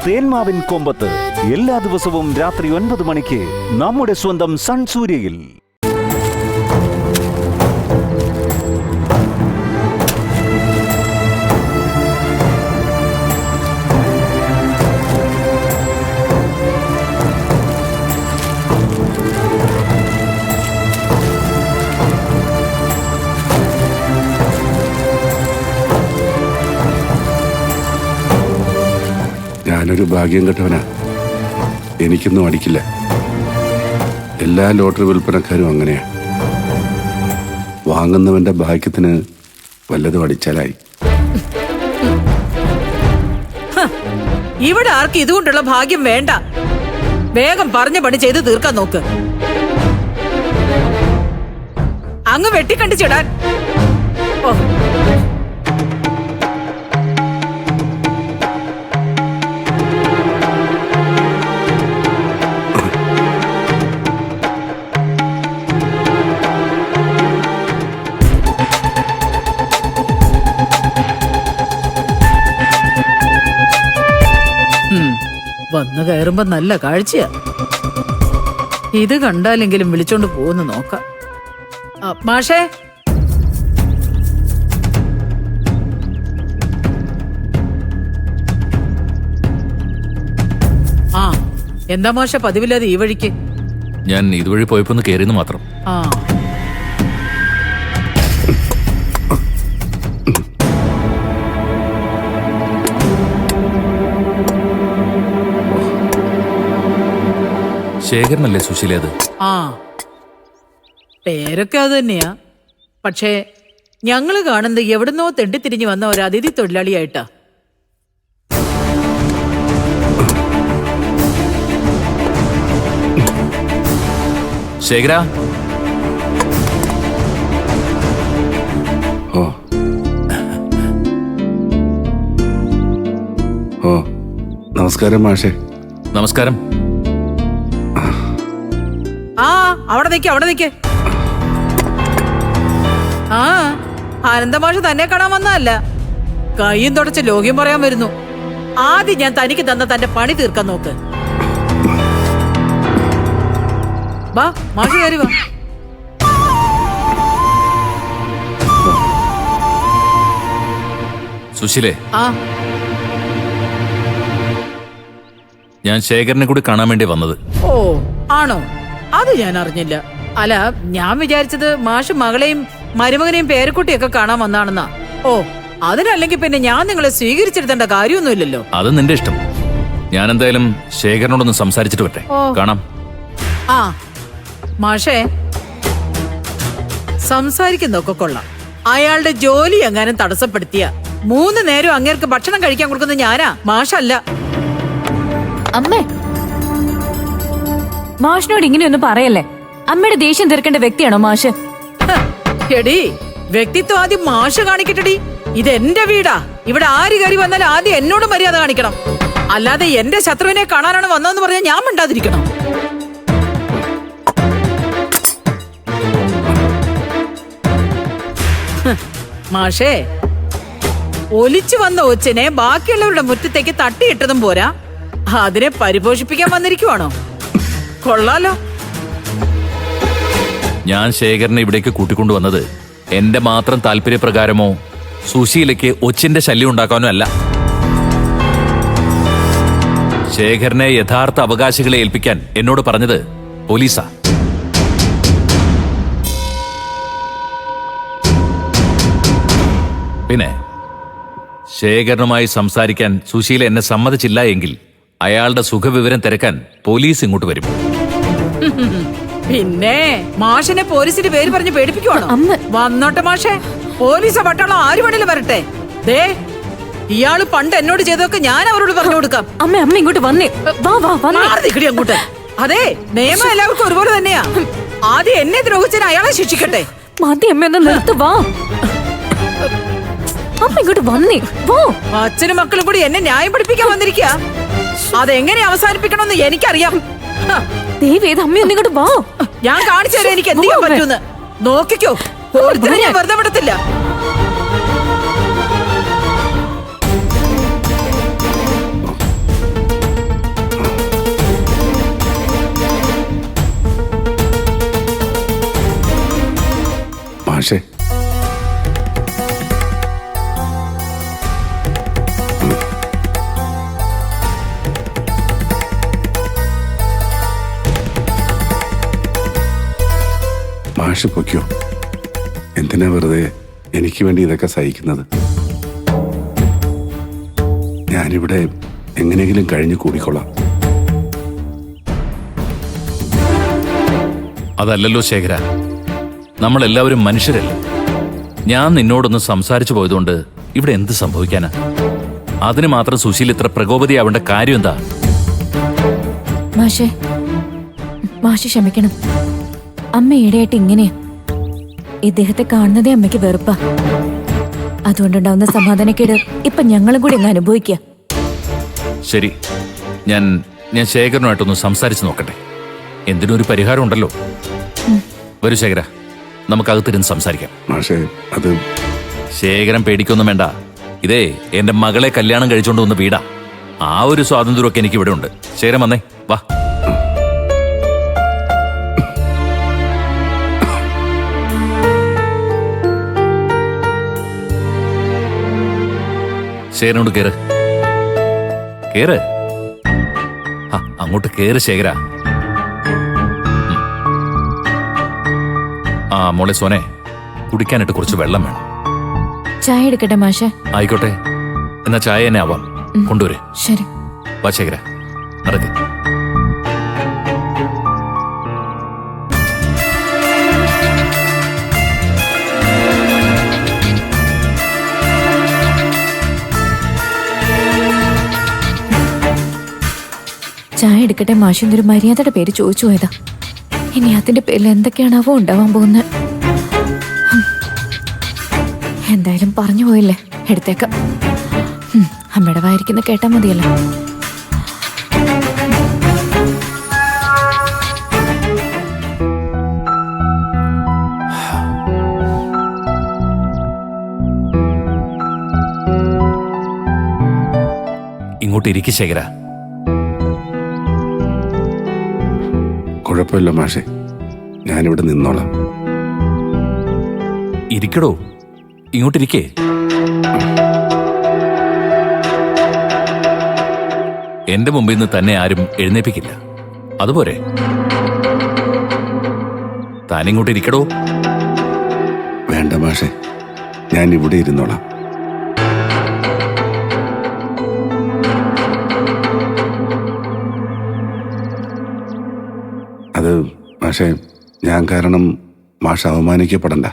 തേന്മാവിൻ കൊമ്പത്ത് എല്ലാ ദിവസവും രാത്രി 9 മണിക്ക് നമ്മുടെ സ്വന്തം സൺ സൂര്യയിൽ. ഞാനൊരു ഭാഗ്യം കെട്ടവനാ. എനിക്കൊന്നും അടിക്കില്ല. എല്ലാ ലോട്ടറി വിൽപ്പനക്കാരും അങ്ങനെയാ. വാങ്ങുന്നവന്റെ ഭാഗ്യത്തിന് വല്ലതും അടിച്ചാലായി. ഇവിടെ ആർക്കും ഇതുകൊണ്ടുള്ള ഭാഗ്യം വേണ്ട. വേഗം പറഞ്ഞ പണി ചെയ്ത് തീർക്കാൻ നോക്ക്. അങ്ങ് വെട്ടിക്കണ്ടിച്ചിടാൻ. ഓ, വന്നു കയറുമ്പോ നല്ല കാഴ്ചയാ. ഇത് കണ്ടാലെങ്കിലും വിളിച്ചോണ്ട് പോകുന്നു നോക്കാം. മാഷേ, ആ എന്താ മാഷ പതിവില്ലാതെ ഈ വഴിക്ക്? ഞാൻ ഇതുവഴി പോയപ്പോ ഒന്ന് കേറിയെന്ന് മാത്രം. ആ ശേഖരനല്ലേ സുശീല? അത് ആ പേരൊക്കെ അത് തന്നെയാ. പക്ഷേ ഞങ്ങള് കാണുന്നത് എവിടുന്നോ തെണ്ടിത്തിരിഞ്ഞു വന്ന ഒരു അതിഥി തൊഴിലാളിയായിട്ടാ. ശേഖര, ഓ ഓ നമസ്കാരം മാഷേ. നമസ്കാരം. ആ അവിടെ നിക്ക്. ആ ആനന്ദമാഷ് തന്നെ കാണാൻ വന്നതല്ല, കയ്യും തുടച്ച് ലോക്യം പറയാൻ വരുന്നു. ആദ്യം ഞാൻ തനിക്ക് തന്ന തന്റെ പണി തീർക്കാൻ നോക്ക്. വാ മാഷ്, കയറി വാ. സുശീലേ, ആ ഞാൻ ശേഖരനെ കൂടി കാണാൻ വേണ്ടി വന്നത്. ഓ ആണോ? അത് ഞാൻ അറിഞ്ഞില്ല. അല്ല, ഞാൻ വിചാരിച്ചത് മാഷ് മകളെയും മരുമകനെയും പേരക്കുട്ടിയൊക്കെ കാണാൻ വന്നാണെന്നാ. ഓ, അതിനല്ലെങ്കിൽ പിന്നെ ഞാൻ നിങ്ങളെ സ്വീകരിച്ചിരുത്തേണ്ട കാര്യമൊന്നുമില്ലല്ലോ. അത് നിന്റെ ഇഷ്ടം. ഞാൻ എന്തായാലും ശേഖരനോടൊന്ന് സംസാരിച്ചിട്ട് വരട്ടെ. കാണാം. ആ മാഷേ, സംസാരിക്കുന്നൊക്കെ കൊള്ളാം. അയാളുടെ ജോലി എങ്ങാനും തടസ്സപ്പെടുത്തിയ 3 നേരം അങ്ങേർക്ക് ഭക്ഷണം കഴിക്കാൻ കൊടുക്കുന്നത് ഞാനാ, മാഷല്ല. അമ്മേ, മാഷിനോട് ഇങ്ങനെയൊന്നും പറയല്ലേ. അമ്മയുടെ ദേഷ്യം തീർക്കേണ്ട വ്യക്തിയാണോ മാഷ്? എടി, വ്യക്തിത്വം ആദ്യം മാഷ് കാണിക്കട്ടെടി. ഇത് എന്റെ വീടാ. ഇവിടെ ആര് കയറി വന്നാലും ആദ്യം എന്നോട് മര്യാദ കാണിക്കണം. അല്ലാതെ എന്റെ ശത്രുവിനെ കാണാനാണ് വന്നതെന്ന് പറഞ്ഞാൽ ഞാൻ മിണ്ടാതിരിക്കണം. മാഷേ, ഒലിച്ചു വന്ന ഒച്ചിനെ ബാക്കിയുള്ളവരുടെ മുറ്റത്തേക്ക് തട്ടിയിട്ടതും പോരാ, അതിനെ പരിപോഷിപ്പിക്കാൻ വന്നിരിക്കുവാണോ? കൊള്ളാലോ. ഞാൻ ശേഖരനെ ഇവിടേക്ക് കൂട്ടിക്കൊണ്ടുവന്നത് എന്റെ മാത്രം താല്പര്യപ്രകാരമോ സുശീലയ്ക്ക് ഒച്ചിന്റെ ശല്യം ഉണ്ടാക്കാനോ അല്ല. ശേഖരനെ യഥാർത്ഥ അവകാശികളെ ഏൽപ്പിക്കാൻ എന്നോട് പറഞ്ഞത് പോലീസാ. പിന്നെ ശേഖരനുമായി സംസാരിക്കാൻ സുശീല എന്നെ സമ്മതിച്ചില്ല എങ്കിൽ അയാളുടെ സുഖവിവരം തിരക്കാൻ പോലീസ് ഇങ്ങോട്ട് വരും. പിന്നെ മാഷിനെ പോലീസിന്റെ പേര് പറഞ്ഞ് പേടിപ്പിക്കുവാണോ? വന്നോട്ടെ മാഷേ, പോലീസോ പട്ടാളോ ആര് വേണേലും വരട്ടെ. ദേ, ഇയാള് പണ്ട് എന്നോട് ചെയ്തൊക്കെ ഞാൻ അവരോട് പറഞ്ഞു കൊടുക്കാം. അമ്മ അമ്മ ഇങ്ങോട്ട് വന്നേ. അങ്ങോട്ട്. അതെ, നിയമം എല്ലാവർക്കും ഒരുപോലെ തന്നെയാ. ആദ്യം എന്നെ ദ്രോഹിച്ചതിന് അയാളെ ശിക്ഷിക്കട്ടെ. മതി അമ്മ, ഒന്ന് നിർത്ത്. വാ അമ്മ ഇങ്ങോട്ട് വന്നേ. വാ. അച്ഛനും മക്കളും കൂടി എന്നെ ന്യായം പഠിപ്പിക്കാൻ വന്നിരിക്കുക. അതെങ്ങനെ അവസാനിപ്പിക്കണമെന്ന് എനിക്കറിയാം. അമ്മ ഒന്നിങ്ങോട്ട് വാ. ഞാൻ കാണിച്ചു തരാം എനിക്ക് എന്ത് ചെയ്യാൻ പറ്റൂന്ന്. നോക്കിക്കോ, ഞാൻ വെറുതെ വിടത്തില്ല. മാഷേ, മാഷ് പൊയ്ക്കോ. എന്തിനാ വെറുതെ എനിക്ക് വേണ്ടി ഇതൊക്കെ സഹിക്കുന്നത്? ഞാനിവിടെ എങ്ങനെയെങ്കിലും കഴിഞ്ഞു കൂടിക്കൊള്ളാം. അതല്ലല്ലോ ശേഖര, നമ്മളെല്ലാവരും മനുഷ്യരല്ലേ. ഞാൻ നിന്നോടൊന്ന് സംസാരിച്ചു പോയതുകൊണ്ട് ഇവിടെ എന്ത് സംഭവിക്കാനാ? അതിന് മാത്രം സുശീൽ ഇത്ര പ്രകോപതിയാവേണ്ട കാര്യം എന്താ? മാഷെ, മാഷ് ക്ഷമിക്കണം. അമ്മ ഈടെയായിട്ട് ഇങ്ങനെയാ. ഇദ്ദേഹത്തെ കാണുന്നതേ അമ്മയ്ക്ക് വെറുപ്പാ. അതുകൊണ്ടുണ്ടാവുന്ന സമാധാനക്കേട് ഇപ്പൊ ഞങ്ങളും കൂടി അങ്ങ് അനുഭവിക്കുക. ശരി, ഞാൻ ശേഖരനുമായിട്ടൊന്ന് സംസാരിച്ചു നോക്കട്ടെ. എന്തിനൊരു പരിഹാരം ഉണ്ടല്ലോ. വരൂ ശേഖര, നമുക്കകത്തിരുന്ന് സംസാരിക്കാം. മാഷേ, അത് ശേഖരൻ പേടിക്കൊന്നും വേണ്ട. ഇതേ എന്റെ മകളെ കല്യാണം കഴിച്ചോണ്ട് വന്ന വീടാ. ആ ഒരു സ്വാതന്ത്ര്യമൊക്കെ എനിക്ക് ഇവിടെ ഉണ്ട്. ശേഖരൻ വന്നേ, വാ. ശേഖരനോട് കേറ്, കേറ്. അങ്ങോട്ട് കേറ് ശേഖര. ആ മോളെ സോനെ, കുടിക്കാനായിട്ട് കുറച്ച് വെള്ളം വേണം. ചായ എടുക്കട്ടെ മാഷെ? ആയിക്കോട്ടെ, എന്നാ ചായ തന്നെ ആവാം. കൊണ്ടുവരെ. ശരി. വാ ശേഖര, നടക്ക്. ചായ എടുക്കട്ടെ മാഷ് എന്നൊരു മര്യാദയുടെ പേര് ചോദിച്ചു പോയതാ. ഇനി അതിന്റെ പേരിൽ എന്തൊക്കെയാണാവോ ഉണ്ടാവാൻ പോകുന്നത്. എന്തായാലും പറഞ്ഞു പോയില്ലേ, എടുത്തേക്കാം. അമ്മയുടെ വായിരിക്കുന്ന കേട്ടാ മതിയല്ലോ. ഇങ്ങോട്ട് ഇരിക്ക് ശേഖര. കുഴപ്പമില്ല മാഷേ, ഞാനിവിടെ നിന്നോളാം. ഇരിക്കടോ, ഇങ്ങോട്ടിരിക്കേ. എന്റെ മുമ്പിൽ നിന്ന് തന്നെ ആരും എഴുന്നേപ്പിക്കില്ല. അതുപോരെ? താനിങ്ങോട്ട് ഇരിക്കടോ. വേണ്ട മാഷേ, ഞാൻ ഇവിടെ ഇരുന്നോളാം. അത് മാഷേ, ഞാൻ കാരണം മാഷ് അവമാനിക്കപ്പെടണ്ട.